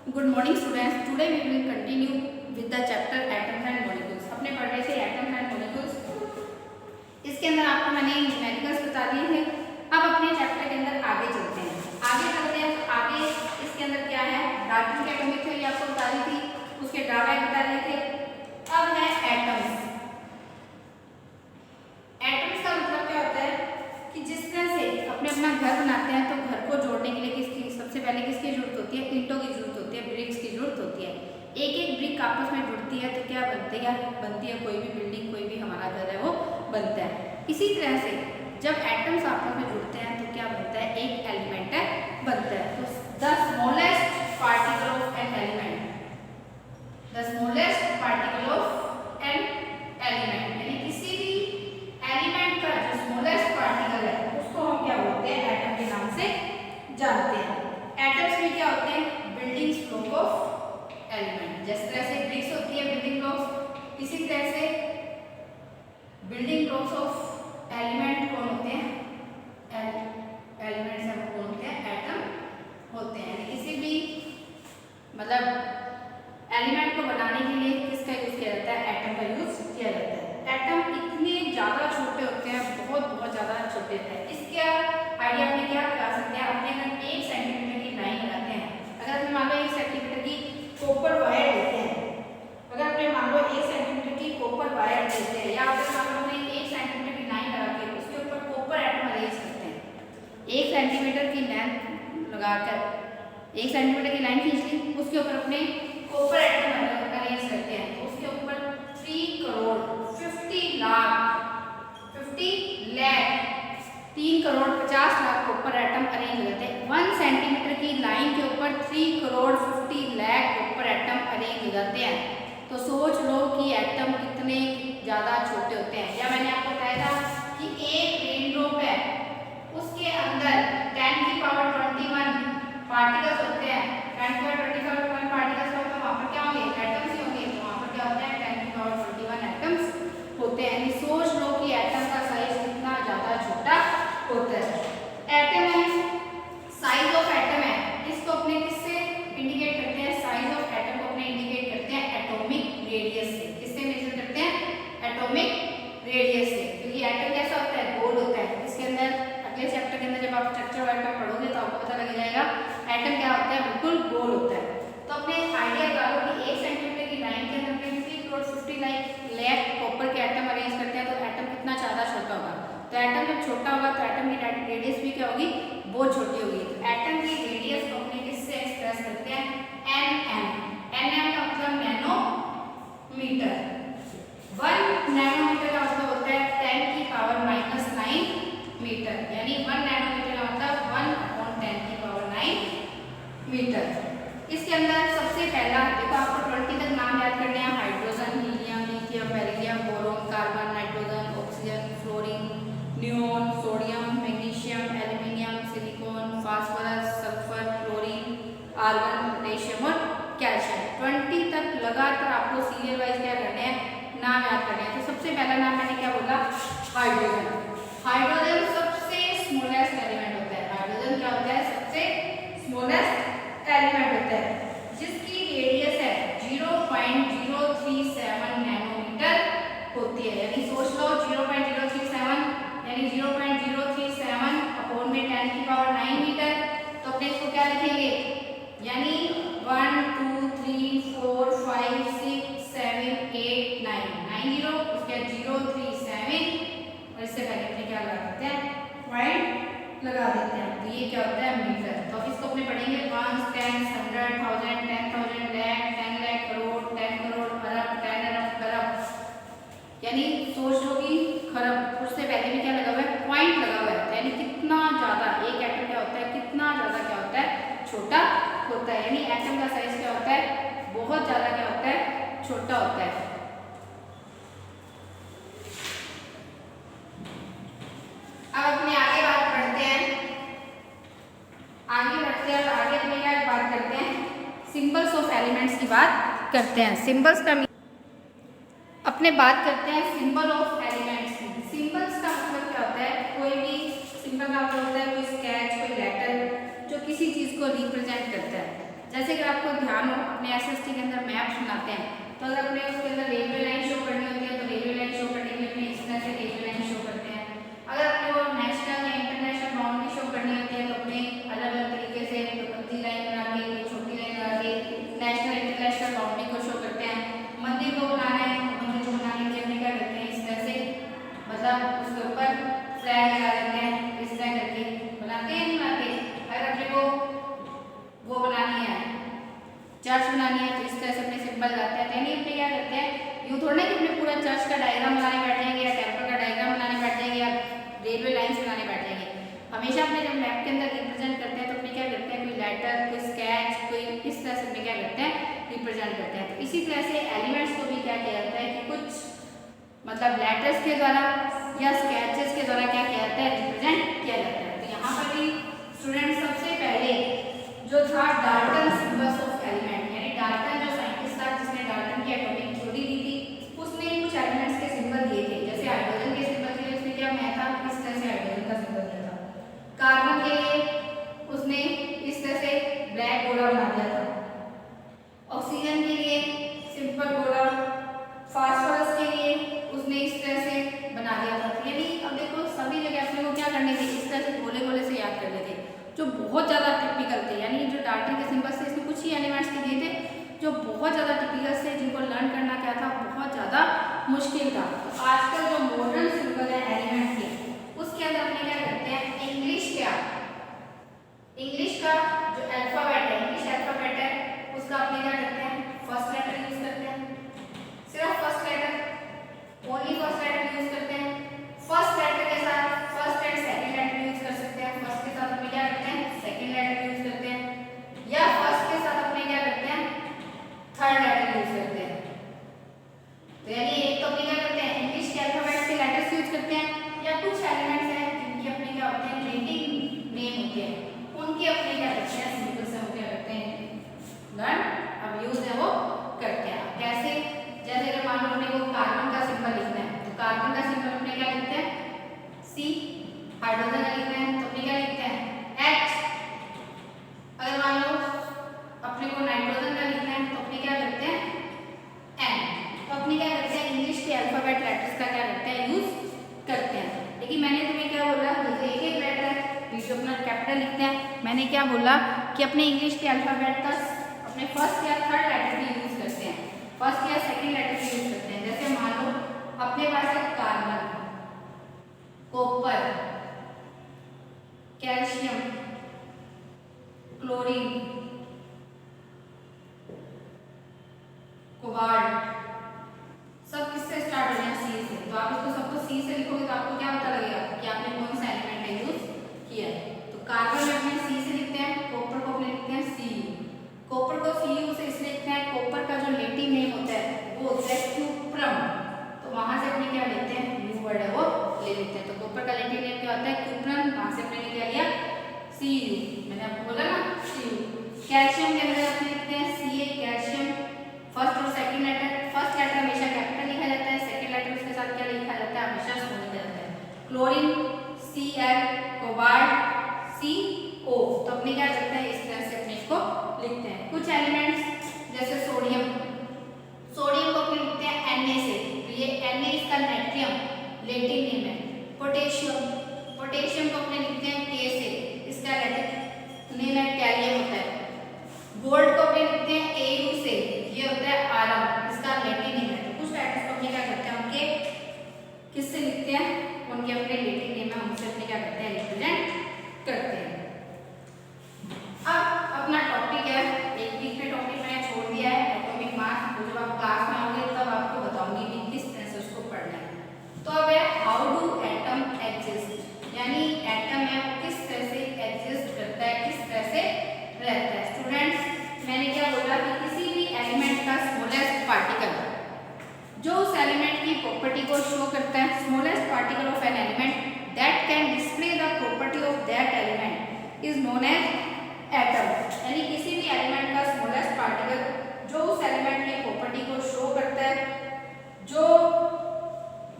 Good morning students, today we will continue with the chapter atoms and molecules. अपने पढ़ रहे थे atoms and molecules. इसके अंदर आपको मैंने न्यूमेरिकल्स बता दिए थे। अब अपने चैप्टर के अंदर आगे चलते हैं। तो आगे इसके अंदर क्या है, डाल्टन की एटॉमिक थ्योरी आपको बता दी थी, उसके ड्रॉबैक बता रहे थे। अब है एटम्स। एटम्स का मतलब क्या होता है कि जिस तरह से अपना घर बनाते हैं तो घर को जोड़ने के लिए किसकी सबसे पहले किसकी जरूरत होती है, ईंटों की जरूरत होती है, ब्रिक्स की जरूरत होती है। एक एक ब्रिक आपस में जुड़ती है तो क्या बनती है कोई भी बिल्डिंग, कोई भी हमारा घर है वो बनता है। इसी तरह से जब एटम्स आपस में जुड़ते हैं तो क्या बनता है, एक एलिमेंट बनता है। तो the smallest particle of an element, the smallest particle of an element, यानी किसी भी एलिमेंट का जो स्मॉलेस्ट पार्टिकल है उसको हम क्या बोलते हैं, एटम के नाम से जानते हैं। एटम्स में क्या होते हैं, बिल्डिंग ब्लॉक ऑफ एलिमेंट। जिस तरह से ब्रिक्स होती है बिल्डिंग ब्लॉक्स, इसी तरह से बिल्डिंग ब्लॉक्स ऑफ एलिमेंट कौन होते हैं, एलिमेंट्स हैं कौन होते हैं, एटम होते हैं। किसी भी मतलब एलिमेंट को बनाने के लिए किसका यूज किया जाता है, एटम का यूज किया जाता है। एटम इतने ज्यादा छोटे होते हैं, बहुत ज्यादा छोटे होते हैं। इसका आइडिया अपने क्या लगा सकते हैं, अपने अगर 1 सेंटीमीटर की लाइन लगाते हैं, अगर अपने मान लो 1 सेंटीमीटर की कॉपर वायर लेते हैं, अगर अपने मान लो 1 सेंटीमीटर की कॉपर वायर लेते हैं, या अगर मान लो अपने 1 सेंटीमीटर की लाइन लगा के उसके ऊपर कॉपर एटम अरेंज करते हैं, 1 सेंटीमीटर की लेंथ लगाकर 1 सेंटीमीटर की लाइन खींच ली, उसके ऊपर अपने कॉपर एटम अरेंज करते हैं, तो उसके ऊपर 3 crore 50 lakh 3 crore 50 lakh copper atom arrange हो जाते हैं। 1 सेंटीमीटर की लाइन के ऊपर 3 crore 50 lakh copper atom arrange हो जाते हैं। तो सोच लो कि एटम कितने ज्यादा छोटे होते हैं। या मैंने आपको बताया था कि एक रेन ड्रॉप है, उसके अंदर 10 की पावर 21 पार्टिकल्स होते हैं। 10 की पावर 21 पार्टिकल्स होते हैं, वहां पर क्या होंगे, एटम्स ही होंगे। तो वहां पर क्या होता है, 10 की पावर 21 एटम्स होते हैं। यानी सोच लो कि एटम का साइज कितना ज्यादा छोटा होता है। एटम है, साइज ऑफ एटम है, इसको अपने किससे इंडिकेट करते हैं, साइज ऑफ एटम को अपने इंडिकेट करते हैं एटॉमिक रेडियस से। किससे मेजर करते हैं, एटॉमिक रेडियस से। क्योंकि एटम कैसा होता है, गोल होता है। इसके अंदर अगले चैप्टर के अंदर जब आप स्ट्रक्चर वाइज में पढ़ोगे तो आपको पता लग जाएगा एटम क्या होता है, बिल्कुल गोल होता है। तो अपने आइडिया लगा लो कि 1 सेंटीमीटर की लाइन के अंदर 3 करोड़ 50 लाख कॉपर के एटम अरेंज करते हैं, तो एटम कितना ज्यादा छोटा होगा। तो एटम जब छोटा होगा तो एटम की रेडियस भी क्या होगी, बहुत छोटी होगी। तो एटम की रेडियस को अपने किससे एक्सप्रेस करते हैं, nm का मतलब नैनोमीटर। 1 नैनोमीटर का मतलब होता है 10 की पावर -9 मीटर, यानी 1 नैनोमीटर का मतलब 1/10 की पावर 9 मीटर। इसके अंदर सबसे पहला देखो, आपको 20 तक नाम याद करने हैं, hydrogen, helium, lithium, beryllium, boron, carbon, nitrogen, oxygen, fluorine, neon, sodium, magnesium, aluminium, silicon, phosphorus, sulphur, chlorine, argon, potassium और कैल्शियम। 20 तक लगातार आपको सीरियल वाइज क्या करने हैं, नाम याद करने हैं। तो सबसे पहला नाम मैंने क्या बोला, हाइड्रोजन। हाइड्रोजन सबसे स्मॉलेस्ट एलिमेंट होता है। हाइड्रोजन क्या होता है, सबसे स्मॉलेस्ट एलिमेंट होता है, जिसकी रेडियस है 0.037 नैनोमीटर होती है। यानी सोच लो 0.037 यानी 0.037 अपॉन में 10 की पावर 9 मीटर। तो अपने इसको क्या लिखेंगे, यानी 1 2 3 4 5 6 7 8 9 90, उसके बाद 037 और इससे पहले अपने क्या लगा देते हैं, पॉइंट लगा देते हैं। तो ये क्या होता है, मीटर। तो इसको अपने पढ़ेंगे 1 10 100 1000 10,000 लाख 10 लाख करोड़ 10 करोड़ अरब 10 अरब खरब। यानी सोच लो कि खरब, उससे पहले भी क्या लगा हुआ है, पॉइंट लगा हुआ है। यानी कितना ज्यादा एक एटम क्या होता है, कितना ज्यादा क्या होता है, छोटा होता है। यानी एटम का साइज क्या होता है, बहुत ज्यादा क्या होता है, छोटा होता है। अब अपने आगे बात बढ़ते हैं, और आगे अपने क्या बात करते हैं, सिंबल्स ऑफ एलिमेंट्स की बात करते हैं। सिंबल्स का अपने बात करते हैं सिंबल ऑफ एलिमेंट्स की। सिंबल्स का मतलब क्या होता है, कोई भी सिंबल का मतलब होता है कोई स्केच, कोई लेटर जो किसी चीज को रिप्रेजेंट करता है। जैसे कि आपको ध्यान हो अपने एसएसटी के अंदर मैप्स बनाते हैं, तो अगर अपने उसके अंदर रेलवे लाइन शो करनी होती है तो रेलवे लाइन शो करने के लिए अपने इस तरह से रेलवे लाइन शो करते हैं। अगर अपने को नेशनल या इंटरनेशनल बाउंड्री शो करनी होती है तो अपने अलग अलग तरीके से पतली लाइन बना के, छोटी लाइन बना के नेशनल इंटरनेशनल बाउंड्री को शो करते हैं। मंदिर को बनाना है तो मंदिर को बनाने के लिए अपने क्या करते हैं, इस तरह से मतलब उसके ऊपर फ्लैग लगा देते हैं, इस तरह करके बनाते हैं, नहीं बनाते। अगर अपने को वो बनानी है, चर्च बनानी है, तो इस तरह से अपने सिंबल लगाते हैं। यानी अपने क्या करते हैं, यूँ थोड़ा ना कि अपने पूरा चर्च का डायग्राम बनाने बैठ जाएंगे या टेम्पल का डायग्राम बनाने बैठ जाएंगे या रेलवे लाइन्स बनाने बैठ जाएंगे। हमेशा अपने जब मैप के अंदर रिप्रेजेंट करते हैं तो अपने क्या करते हैं, कोई लेटर, कोई स्केच, कोई इस तरह से अपने क्या करते हैं, रिप्रेजेंट करते हैं। तो इसी तरह से एलिमेंट्स को भी क्या किया जाता है कि कुछ मतलब लेटर्स के द्वारा या स्केचेस के द्वारा क्या किया जाता है, रिप्रेजेंट किया जाता है। तो यहाँ पर भी स्टूडेंट सबसे पहले जो था डाल्टन सिंबल्स ऑफ एलिमेंट, यानी डाल्टन जो साइंटिस्ट था जिसने डाल्टन की एटॉमिक थ्योरी दी थी, उसने कुछ एलिमेंट्स के सिंबल दिए थे। जैसे हाइड्रोजन के सिंबल के लिए उसने क्या बनाया था, इस तरह से हाइड्रोजन का सिंबल दिया था। कार्बन के लिए उसने इस तरह से ब्लैक गोला बना दिया था। ऑक्सीजन के लिए सिंपल गोला, फास्फोरस के लिए उसने इस तरह से बना दिया था। यानी अब देखो सभी जगह अपने को क्या करने थे, इस तरह से गोले गोले से याद करने थे जो बहुत ज़्यादा टिपिकल थे। यानी जो डाल्टन के सिंबल्स थे इसमें कुछ ही एलिमेंट्स के दिए थे जो बहुत ज़्यादा टिपिकल थे, जिनको लर्न करना क्या था, बहुत ज़्यादा मुश्किल था। तो आजकल जो मॉडर्न सिंबल है एलिमेंट के, उसके अंदर अपने क्या करते हैं, इंग्लिश का जो अल्फाबेट है, इंग्लिश अल्फाबेट है, उसका अपने क्या करते हैं, फर्स्ट लेटर यूज करते हैं, सिर्फ first letter, only first letter use करते हैं। फर्स्ट लेटर के साथ first and second letter use कर सकते हैं। फर्स्ट के साथ अपने क्या करते हैं, सेकंड लेटर यूज करते हैं, या फर्स्ट के साथ अपने क्या करते हैं, थर्ड लेटर यूज करते हैं। तो यानी एक तो अपने क्या करते हैं, इंग्लिश के अल्फाबेट के लेटर्स यूज करते हैं, या कुछ एलिमेंट्स हैं जिनके अपने क्या होते हैं, रिलेटिव नेम होते हैं, उनके अपने क्या करते हैं, सिंपल से हम क्या करते हैं, लर्न अब यूज है वो करते हैं। कैसे, जैसे अगर मान लो अपने को कार्बन का सिंबल लिखना है तो कार्बन का सिंबल अपने क्या लिखते हैं, सी। हाइड्रोजन का लिखना है तो अपने क्या लिखते हैं, H। अगर मान लो अपने को नाइट्रोजन का लिखना है तो अपने क्या करते हैं, N। तो अपने क्या करते हैं, इंग्लिश के अल्फाबेट लेटर्स का क्या करते हैं, यूज करते हैं। लेकिन मैंने तुम्हें क्या बोला, जैसे एक एक लेटर है जो अपना कैपिटल लिखते हैं, मैंने क्या बोला कि अपने इंग्लिश के अल्फाबेट का अपने फर्स्ट या थर्ड लेटर भी यूज करते हैं, फर्स्ट या सेकंड लेटर भी यूज करते हैं। जैसे मान लो अपने पास है carbon, copper, calcium, chlorine, cobalt, सब किससे स्टार्ट हो रहे हैं, सी से। तो आप इसको सबको सी से लिखोगे तो आपको क्या पता लगेगा कि आपने कौन सा एलिमेंट है यूज किया है। तो कार्बन में अपने सी से लिखते हैं, कॉपर को अपने लिखते हैं सी। कॉपर को सी यू से इसलिए लिखते हैं, कॉपर का जो लेटिव नेम होता है वो होता है क्यूप्रम, तो वहां से अपने क्या लेते हैं, यू वर्ड है वो ले लेते हैं। तो कॉपर का लेटिव नेम क्या होता है, क्यूप्रम, वहां से अपने क्या लिया, सी यू। मैंने आपको बोला ना सी यू। कैल्शियम के अंदर अपने लिखते हैं सी ए, कैल्शियम। फर्स्ट और सेकंड लेटर, फर्स्ट लेटर हमेशा कैपिटल लिखा जाता है, सेकंड लेटर उसके साथ क्या लिखा जाता है, हमेशा स्मॉल लिखा जाता है। क्लोरीन सी एल, कोबाल्ट सी ओ। तो अपने क्या करते हैं, इस तरह से अपने इसको लिखते हैं। कुछ एलिमेंट्स जैसे सोडियम, सोडियम को अपने लिखते हैं Na से, तो ये Na इसका नाइट्रियम लेटिव नेम है। पोटेशियम, पोटेशियम को अपने लिखते हैं K से, इसका लेटिव नेम है कैलियम होता है। गोल्ड को अपने लिखते हैं Au से, ये होता है आयरन, इसका लेटिव नेम है। तो कुछ लेटर्स को अपने क्या करते हैं, उनके किससे लिखते हैं, उनके अपने लेटिव नेम है, उनसे अपने क्या करते हैं, रिप्रेजेंट करते हैं। अब अपना टॉपिक है, एक वीक में टॉपिक मैंने छोड़ दिया है एटॉमिक मास, तो जब आप क्लास में आओगे तब आपको बताऊंगी कि किस तरह से उसको पढ़ना है। तो अब है हाउ डू एटम एग्जिस्ट, यानी एटम है किस तरह से एग्जिस्ट करता है, किस तरह से रहता है। स्टूडेंट्स मैंने क्या बोला कि किसी भी एलिमेंट का स्मॉलेस्ट पार्टिकल जो उस एलिमेंट की प्रॉपर्टी को शो करता है, smallest particle of an element that can display the property of that element is known as atom. यानी किसी भी एलिमेंट का स्मॉलेस्ट पार्टिकल जो उस एलिमेंट की प्रॉपर्टी को शो करता है, जो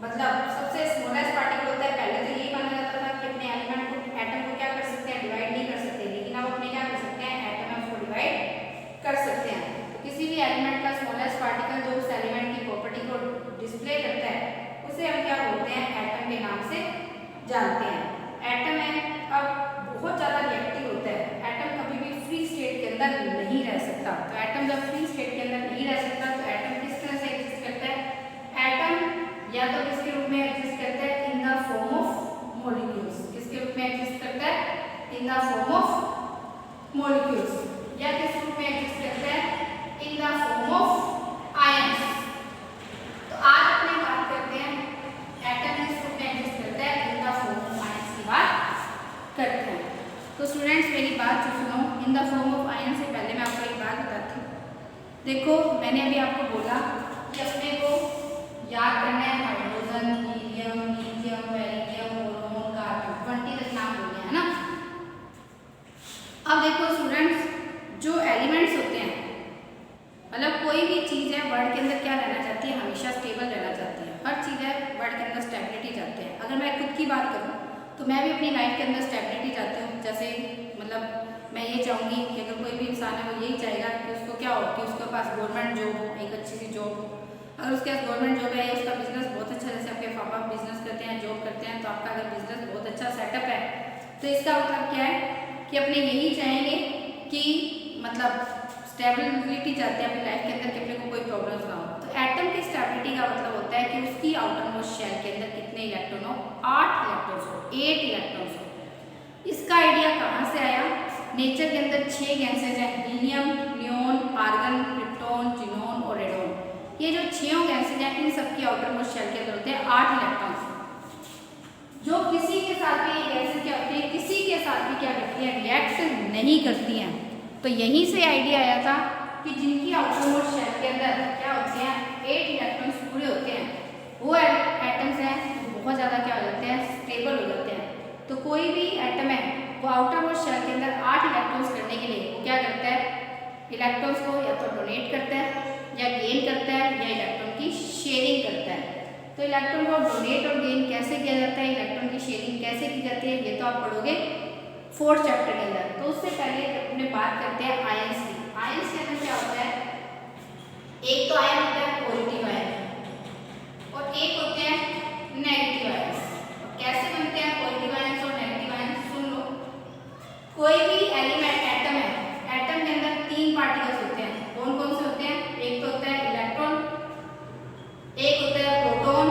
मतलब सबसे स्मॉलेस्ट पार्टिकल होता है। पहले तो यही माना जाता था कि अपने एलिमेंट को, एटम को क्या कर सकते हैं, डिवाइड नहीं कर सकते, लेकिन अब अपने क्या कर सकते हैं, एटम है उसको divide in the form of molecules, या किस रूप में एग्जिस्ट करते हैं, in the form of ions. तो आज अपने बात करते हैं एटम किस रूप में एग्जिस्ट करता है, in the form of ions की बात करते हैं। तो स्टूडेंट्स मेरी बात सुनो, in the form of ions से पहले मैं आपको एक बात बताती हूँ। देखो मैंने अभी आपको बोला कि अपने को याद करना है hydrogen, helium, lithium, beryllium, boron, carbon, 20 तक नाम बोले हैं ना। अब देखो स्टूडेंट्स, जो एलिमेंट्स होते हैं, मतलब कोई भी चीज़ है वर्ल्ड के अंदर क्या रहना चाहती है, हमेशा स्टेबल रहना चाहती है। हर चीज़ है वर्ल्ड के अंदर स्टेबिलिटी चाहते हैं। अगर मैं खुद की बात करूँ तो मैं भी अपनी लाइफ के अंदर स्टेबिलिटी चाहती हूँ। जैसे मतलब मैं ये चाहूँगी कि अगर कोई भी इंसान है वो यही चाहेगा कि उसको क्या हो, कि उसके पास गवर्नमेंट जॉब हो, एक अच्छी सी जॉब हो। अगर उसके पास गवर्नमेंट जॉब है, उसका बिजनेस बहुत अच्छा, जैसे आपके पापा बिजनेस करते हैं, जॉब करते हैं, तो आपका अगर बिजनेस बहुत अच्छा सेटअप है तो इसका मतलब क्या है कि अपने यही चाहेंगे कि मतलब स्टेबिलिटी चाहते हैं अपनी लाइफ के अंदर, कि अपने को कोई प्रॉब्लम्स ना हो। तो एटम की स्टेबिलिटी का मतलब होता है कि उसकी आउटर मोस्ट शेल के अंदर कितने इलेक्ट्रॉन हो, 8 इलेक्ट्रॉन्स हो, 8 इलेक्ट्रॉन्स हो। इसका आइडिया कहाँ से आया, नेचर के अंदर 6 गैसेज हैं, helium, neon, argon, krypton, xenon और रेडोन। ये जो 6 गैसेज हैं इन सबकी आउटर मोस्ट शेल के अंदर होते हैं 8 इलेक्ट्रॉन्स, जो किसी के साथ भी ये गैसेज क्या होती है, किसी के साथ भी क्या करती है, रिएक्ट नहीं करती हैं। तो यहीं से आइडिया आया था कि जिनकी आउटर मोस्ट शेल के अंदर क्या होते हैं, 8 इलेक्ट्रॉन्स पूरे होते हैं, वो एटम्स हैं बहुत ज़्यादा क्या हो जाते हैं, स्टेबल हो जाते हैं। तो कोई भी एटम है वो आउटर मोस्ट शेल के अंदर 8 इलेक्ट्रॉन्स करने के लिए वो क्या करता है, इलेक्ट्रॉन्स को या तो डोनेट करता है या गेन करता है या इलेक्ट्रॉन की शेयरिंग करता है। तो इलेक्ट्रॉन को डोनेट और गेन कैसे किया जाता है, इलेक्ट्रॉन की शेयरिंग कैसे की जाती है, ये तो आप पढ़ोगे 4th चैप्टर के अंदर। तो उससे पहले अपने बात करते हैं आयंस की। आयंस के अंदर क्या होता है, एक तो आयन होता है पॉजिटिव आयन और एक होते हैं नेगेटिव आयंस। कैसे बनते हैं पॉजिटिव आयंस और नेगेटिव आयंस, सुन लो। कोई भी एलिमेंट एटम है, एटम के अंदर 3 पार्टिकल्स होते हैं। कौन कौन से होते हैं, एक तो होता है इलेक्ट्रॉन, एक होता है प्रोटॉन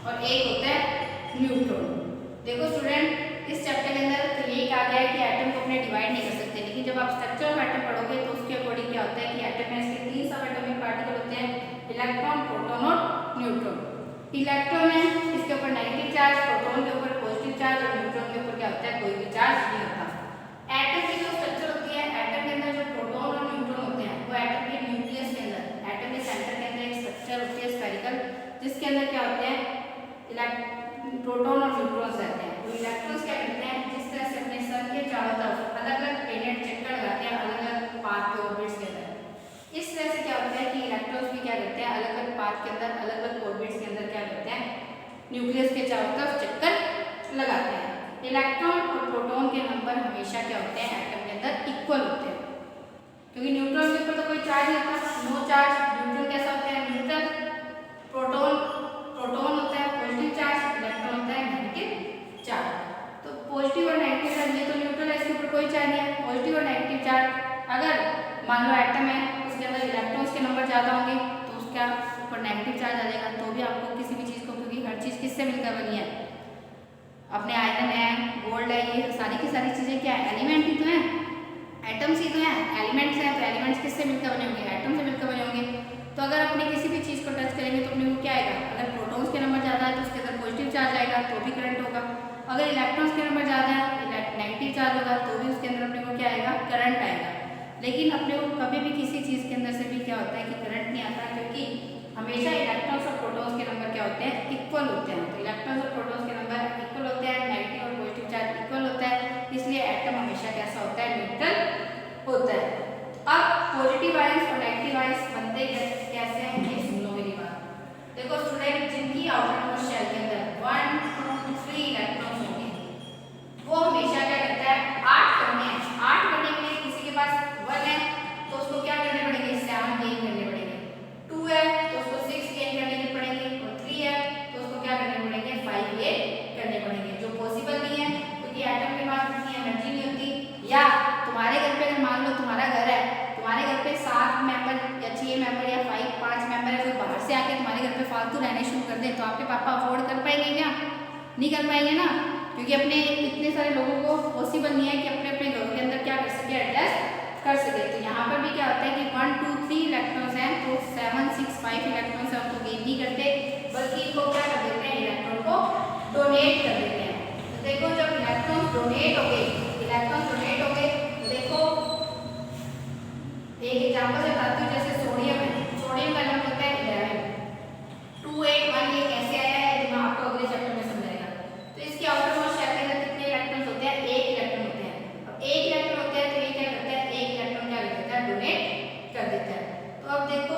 और एक होता है न्यूट्रॉन। देखो स्टूडेंट, इस चैप्टर के अंदर तो यही कहा गया है कि एटम को अपने डिवाइड नहीं कर सकते, लेकिन जब आप स्ट्रक्चर ऑफ एटम पढ़ोगे तो उसके अकॉर्डिंग क्या होता है कि एटम में इसके 3 सब एटॉमिक पार्टिकल होते हैं, इलेक्ट्रॉन, प्रोटॉन और न्यूट्रॉन। इलेक्ट्रॉन है इसके ऊपर नेगेटिव चार्ज, प्रोटॉन के ऊपर पॉजिटिव चार्ज और न्यूट्रॉन के ऊपर क्या होता है, कोई भी चार्ज नहीं होता। एटम की जो स्ट्रक्चर होती है, एटम के अंदर जो प्रोटॉन और न्यूट्रॉन होते हैं वो एटम के न्यूक्लियस के अंदर, एटम के सेंटर के अंदर एक स्ट्रक्चर होती है स्फेरिकल, जिसके अंदर क्या होते हैं, प्रोटॉन और न्यूट्रॉन्स रहते हैं। तो इलेक्ट्रॉन्स क्या करते हैं, जिस तरह से अपने सन के चारों तरफ अलग अलग प्लैनेट चक्कर लगाते हैं अलग अलग पाथ पे ऑर्बिट्स के अंदर, इस तरह से क्या होता है कि इलेक्ट्रॉन्स भी क्या करते हैं अलग अलग पाथ के अंदर अलग अलग ऑर्बिट्स के अंदर क्या करते हैं, न्यूक्लियस के चारों तरफ चक्कर लगाते हैं। इलेक्ट्रॉन और प्रोटॉन के नंबर हमेशा क्या होते हैं एटम के अंदर इक्वल होते हैं, क्योंकि न्यूट्रॉन के ऊपर तो कोई चार्ज नहीं होता, नो चार्ज। न्यूट्रॉन कैसा होता है, न्यूट्रल। प्रोटॉन होता है पॉजिटिव चार्ज, इलेक्ट्रॉन होता है नेगेटिव चार्ज। तो पॉजिटिव और नेगेटिव चार्ज, ये तो न्यूट्रल है, इसके ऊपर कोई चार्ज नहीं है। पॉजिटिव और नेगेटिव चार्ज, अगर मान लो एटम है उसके अंदर इलेक्ट्रॉन्स के नंबर ज़्यादा होंगे तो उसका ऊपर नेगेटिव चार्ज आ जाएगा, तो भी आपको किसी भी चीज़ को, क्योंकि हर चीज़ किससे मिलकर बनी है, अपने आयरन है, गोल्ड है, ये सारी की सारी चीज़ें क्या है, एलिमेंट ही तो हैं, एटम्स ही तो हैं, एलिमेंट्स हैं। तो एलिमेंट्स किससे मिलकर बने होंगे, एटम से मिलकर बने होंगे। तो अगर अपने किसी भी चीज़ को टच करेंगे तो अपने को क्या आएगा, अगर प्रोटॉन्स के नंबर ज़्यादा है तो उसके अंदर पॉजिटिव चार्ज आएगा तो भी करंट होगा, अगर इलेक्ट्रॉन्स के नंबर ज़्यादा है नेगेटिव चार्ज होगा तो भी उसके अंदर अपने को क्या आएगा, करंट आएगा। लेकिन अपने को कभी भी किसी चीज़ के अंदर से भी क्या होता है कि करंट नहीं आता, क्योंकि हमेशा इलेक्ट्रॉन्स और प्रोटॉन्स के नंबर क्या होते हैं, इक्वल होते हैं। तो इलेक्ट्रॉन्स और प्रोटॉन्स के नंबर इक्वल होते हैं, नेगेटिव और पॉजिटिव चार्ज इक्वल होता है, इसलिए एटम हमेशा कैसा होता है, न्यूट्रल होता है। अब पॉजिटिव आयंस और नेगेटिव आयंस बनते कैसे हैं, ये सुन लो मेरी बात। देखो स्टूडेंट, जिनकी आउटर मोस्ट शेल के अंदर 1, 2, 3 इलेक्ट्रॉन्स होंगे, वो हमेशा क्या करता है, 8 करने हैं। 8 करने के लिए किसी के पास 1 है तो उसको क्या करने पड़ेंगे, 7 गेन करने पड़ेंगे। 2 है तो उसको 6 गेन करने पड़ेंगे, और 3 है तो उसको क्या करने पड़ेंगे, 5 गेन करने पड़ेंगे, जो पॉसिबल नहीं है क्योंकि एटम के पास इतनी एनर्जी नहीं होती। या तुम्हारे घर पे अगर मान लो तुम्हारा घर है, तुम्हारे घर पे 7 मेंबर या 6 मेंबर या 5 मेंबर है, कोई बाहर से आके तुम्हारे घर पे फालतू रहने शुरू कर दे तो आपके पापा अफोर्ड कर पाएंगे क्या, नहीं कर पाएंगे ना। क्योंकि अपने इतने सारे लोगों को पॉसिबल नहीं है कि अपने अपने घरों के अंदर क्या कर सके, एडजस्ट कर सके। तो यहाँ पर भी क्या होता है कि 1 2 3 इलेक्ट्रॉन्स हैं, तो 7 6 5 इलेक्ट्रॉन्स हैं, उनको गेन नहीं करते बल्कि इनको क्या कर देते हैं, इलेक्ट्रॉन को डोनेट कर देते हैं। तो देखो जब इलेक्ट्रॉन डोनेट हो गए, तो देखो एक एग्जांपल से बताती हूँ, जैसे सोडियम है, सोडियम का नंबर होता है 11, 2 8 1 ये कैसे आया है जो मैं आपको अगले चैप्टर में समझाएगा। तो इसके आउटर मोस्ट शेल के अंदर कितने इलेक्ट्रॉन्स होते हैं, एक इलेक्ट्रॉन होते हैं। अब एक इलेक्ट्रॉन होते हैं तो ये क्या करता है, एक इलेक्ट्रॉन क्या कर देता है, डोनेट कर देता है। तो अब देखो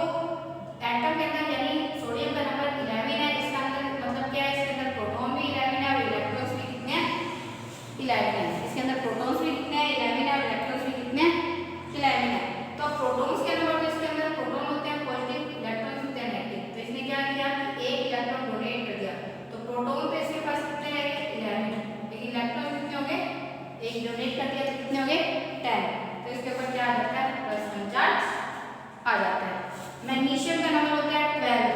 एटम के अंदर यानी सोडियम का नंबर 11 है, इसका अंदर मतलब क्या है, इसके अंदर प्रोटॉन भी 11 है और इलेक्ट्रॉन्स भी कितने हैं, 11 है। इसके अंदर प्रोटॉन्स भी कितने हैं, 11 है और इलेक्ट्रॉन्स भी कितने हैं, 11 है। तो प्रोटॉन्स के नंबर, इसके अंदर प्रोटॉन होते हैं पॉजिटिव, इलेक्ट्रॉन्स होते हैं नेगेटिव। तो इसने क्या किया कि एक इलेक्ट्रॉन डोनेट कर दिया, तो प्रोटॉन पे इसके पास कितने रहेंगे, 11, लेकिन इलेक्ट्रॉन कितने होंगे, एक डोनेट कर दिया तो कितने होंगे, 10। तो इसके ऊपर क्या आ जाता है, +1 चार्ज आ जाता है। मैग्नीशियम का नंबर होता है 12,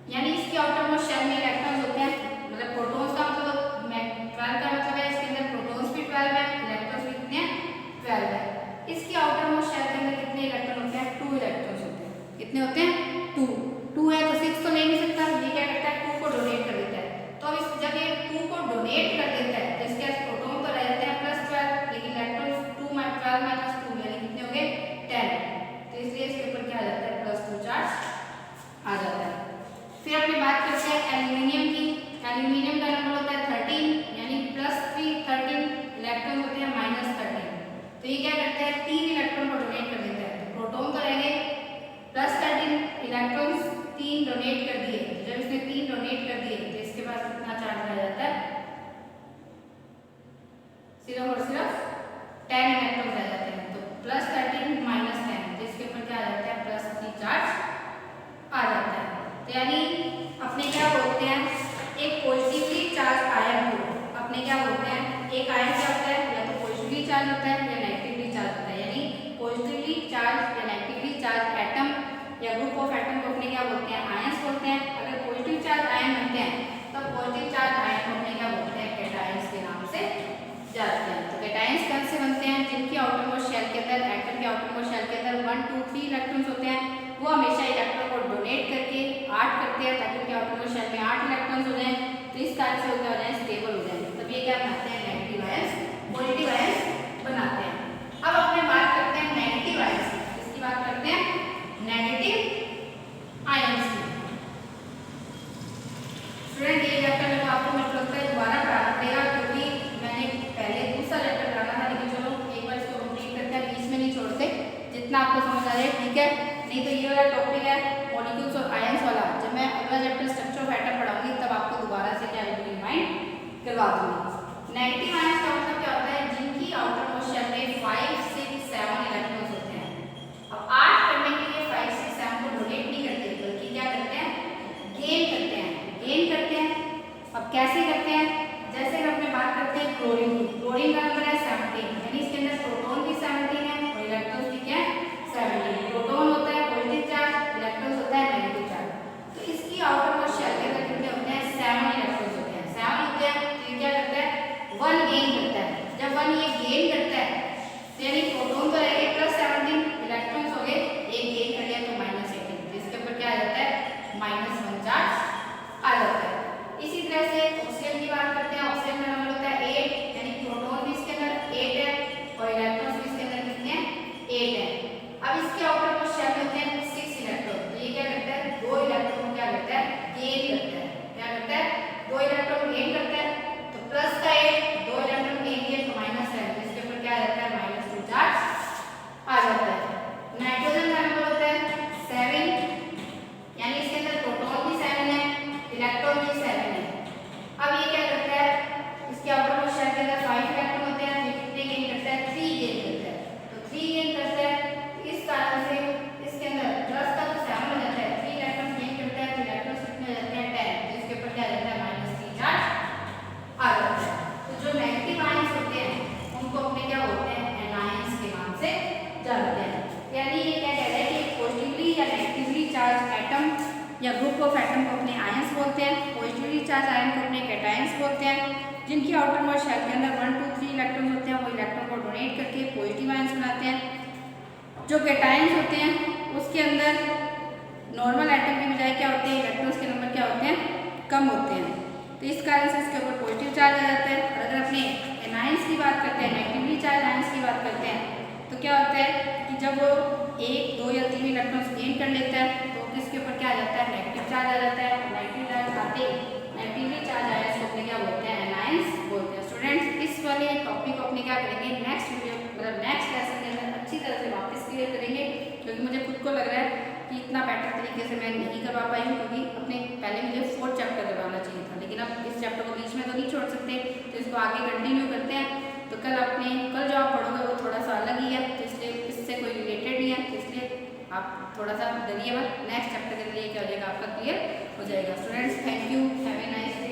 यानी इसके आउटर मोस्ट शेल में इलेक्ट्रॉन्स होते हैं, मतलब प्रोटॉन्स का मतलब 12 का मतलब है इसके अंदर प्रोटॉन्स भी 12 है, इलेक्ट्रॉन्स भी कितने हैं, 12 है। इसके आउटर मोस्ट शेल के अंदर कितने इलेक्ट्रॉन होते हैं, 2 इलेक्ट्रॉन्स होते हैं। कितने होते हैं, 2 है तो 6 तो ले नहीं सकता, ये क्या करता है, 2 को डोनेट कर देता है। तो इस जब ये 2 को डोनेट कर देता है तो इसके पास प्रोटॉन तो रह जाते हैं +12, लेकिन इलेक्ट्रॉन्स 12 - 2 यानी कितने हो गए, 10। तो इसलिए इसके ऊपर क्या आ जाता है, +2 चार्ज आ जाता है। फिर अपनी बात करते हैं एल्यूमिनियम की। एल्यूमिनियम का नंबर होता है 13, यानी +3 13, इलेक्ट्रॉन होते हैं -13। तो ये क्या करता है, 3 इलेक्ट्रॉन को डोनेट कर देता है। तो प्रोटॉन तो रह गए +13, इलेक्ट्रॉन्स 3 डोनेट कर दिए। तो जब इसने 3 डोनेट कर दिए तो इसके पास कितना चार्ज रह जाता है, सिर्फ और सिर्फ 10 इलेक्ट्रॉन रह जाते हैं। तो +13 - 10, तो इसके ऊपर क्या आ जाता है, +3 चार्ज आ जाता है। तो यानी अपने क्या बोलते हैं, एक पॉजिटिवली चार्ज आयन को अपने क्या बोलते हैं, एक आयन क्या होता है, या तो पॉजिटिवली चार्ज होता है या नेगेटिवली चार्ज होता है। यानी पॉजिटिवली चार्ज या नेगेटिवली चार्ज एटम या ग्रुप ऑफ एटम को अपने क्या बोलते हैं, आयंस बोलते हैं। अगर पॉजिटिव चार्ज आयन बनते हैं तो पॉजिटिव चार्ज आयन को अपने क्या बोलते हैं, कैटायंस के नाम से जानते हैं। तो कैटायंस कौन से बनते हैं, जिनकी आउटर मोस्ट शेल के अंदर, एटम के आउटर मोस्ट शेल के अंदर 1 2 3 इलेक्ट्रॉन्स होते हैं। वो हमेशा इलेक्ट्रॉन को डोनेट करके 8 करते हैं ताकि उनके आउटर मोस्ट शेल में 8 इलेक्ट्रॉन्स हो जाएं। तो इस कारण से वो क्या हो जाए, स्टेबल हो जाए। तब ये क्या बनाते हैं, नेगेटिव आयंस पॉजिटिव आयंस बनाते हैं। अब अपने बात करते हैं नेगेटिव आयंस की। इसकी बात करते हैं नेगेटिव आयंस की। स्टूडेंट ये चैप्टर में आपको मेरे को लगता है दोबारा पढ़ाना पड़ेगा, क्योंकि मैंने पहले दूसरा चैप्टर पढ़ाना था, लेकिन चलो एक बार इसको कंप्लीट करते हैं, बीच में नहीं छोड़ते। जितना आपको समझ आ जाए ठीक है, नहीं तो ये वाला टॉपिक है मॉलिक्यूल्स और आयंस वाला, जब मैं अगला चैप्टर स्ट्रक्चर ऑफ एटम पढ़ाऊंगी तब आपको दोबारा से क्या रिमाइंड करवा दूंगी। नेगेटिव आयंस का मतलब क्या होता है, जिनकी आउटर मोस्ट शेल में 5 6 7 इलेक्ट्रॉन्स होते हैं। अब 8 करने के लिए 5 6 7 को डोनेट नहीं करते, बल्कि क्या करते हैं, गेन करते हैं। अब कैसे करते हैं, जैसे हम अपने बात करते हैं क्लोरीन की। क्लोरीन का नंबर है 17, यानी इसके अंदर प्रोटॉन भी 17 है और इलेक्ट्रॉन्स भी क्या है, 17। प्रोटॉन होता है पॉजिटिव चार्ज, इलेक्ट्रॉन्स होता है नेगेटिव चार्ज। तो इसकी आउटर मोस्ट शेल के अंदर कितने होते हैं, 7 इलेक्ट्रॉन्स होते हैं। 7 होते हैं तो ये क्या करता है, 1 गेन करता है। जब 1 ये गेन करता है तो यानी प्रोटॉन तो रहेगा +17, इलेक्ट्रॉन्स हो गए, एक गेन कर लिया तो -18। तो इसके ऊपर क्या आ जाता है, -1 चार्ज आ जाता है। इसी तरह से ऑक्सीजन की बात करते हैं। ऑक्सीजन का नंबर होता है 8, यानी प्रोटॉन भी इसके अंदर 8 है और इलेक्ट्रॉन्स भी इसके अंदर कितने हैं, 8 है। अब इसके आउटर मोस्ट शेल में होते हैं 6 इलेक्ट्रॉन। तो ये क्या करता है, 2 इलेक्ट्रॉन क्या करता है, गेन करता है। क्या करता है, 2 इलेक्ट्रॉन गेन करता है। तो प्लस का 8, 2 इलेक्ट्रॉन गेन किया तो -10, तो इसके ऊपर क्या आ जाता है, -2 चार्ज आ जाता है। नाइट्रोजन का नंबर होता है 7, यानी इसके अंदर प्रोटॉन भी 7 है, इलेक्ट्रॉन भी 7 है। अब ये क्या करता है, इसके आउटर मोस्ट शेल के अंदर 5 इलेक्ट्रॉन होते हैं, ये कितने गेन करता है, 3 गेन करता है। तो 3 गेन करता है, तो इस कारण से इसके अंदर प्लस का तो 7 हो जाता है, 3 इलेक्ट्रॉन गेन करता है, तो इलेक्ट्रॉन कितने हो जाते हैं, 10। तो इसके ऊपर क्या आ जाता है, -3 चार्ज आ जाता है। तो जो नेगेटिव आयंस होते हैं उनको अपने क्या बोलते हैं, एनायंस के नाम से जानते हैं। यानी ये क्या कह रहा है कि पॉजिटिवली या नेगेटिवली चार्ज एटम या ग्रुप ऑफ एटम को अपने आयंस बोलते हैं, पॉजिटिवली चार्ज आयन को अपने कैटायंस बोलते हैं जिनकी आउटर मोस्ट शेल के अंदर 1 2 3 इलेक्ट्रॉन होते हैं, वो इलेक्ट्रॉन को डोनेट करके पॉजिटिव आयंस बनाते हैं। जो कैटायंस होते हैं उसके अंदर नॉर्मल एटम की बजाय क्या होते हैं, इलेक्ट्रॉन्स के नंबर क्या होते हैं, कम होते हैं। तो इस कारण से इसके ऊपर पॉजिटिव चार्ज आ जाता है। और अगर अपने एनायंस की बात करते हैं, नेगेटिवली चार्ज आयंस की बात करते हैं, तो क्या होता है कि जब वो 1 2 या 3 इलेक्ट्रॉन्स गेन कर लेता है तो इसके ऊपर क्या आ जाता है, नेगेटिव चार्ज आ जाता है। नेगेटिव चार्ज आते ही नेगेटिवली चार्ज आयंस को अपने क्या बोलते हैं, एनायंस बोलते हैं। स्टूडेंट्स इस वाले टॉपिक को अपने क्या करेंगे, नेक्स्ट वीडियो मतलब नेक्स्ट लेसन के अंदर अच्छी तरह से वापस क्लियर करेंगे, क्योंकि मुझे खुद को लग रहा है कि इतना बेटर तरीके से मैं नहीं करवा पाई हूँ, क्योंकि अपने पहले मुझे 4th चैप्टर करवाना चाहिए था, लेकिन अब इस चैप्टर को बीच में तो नहीं छोड़ सकते, तो इसको आगे कंटिन्यू करते हैं। तो कल जो आप पढ़ोगे वो थोड़ा सा अलग ही है, तो इसलिए इससे कोई रिलेटेड नहीं है, तो इसलिए आप थोड़ा सा डरिए मत, नेक्स्ट चैप्टर के लिए क्या हो जाएगा आपका क्लियर हो जाएगा। Students thank you, have a nice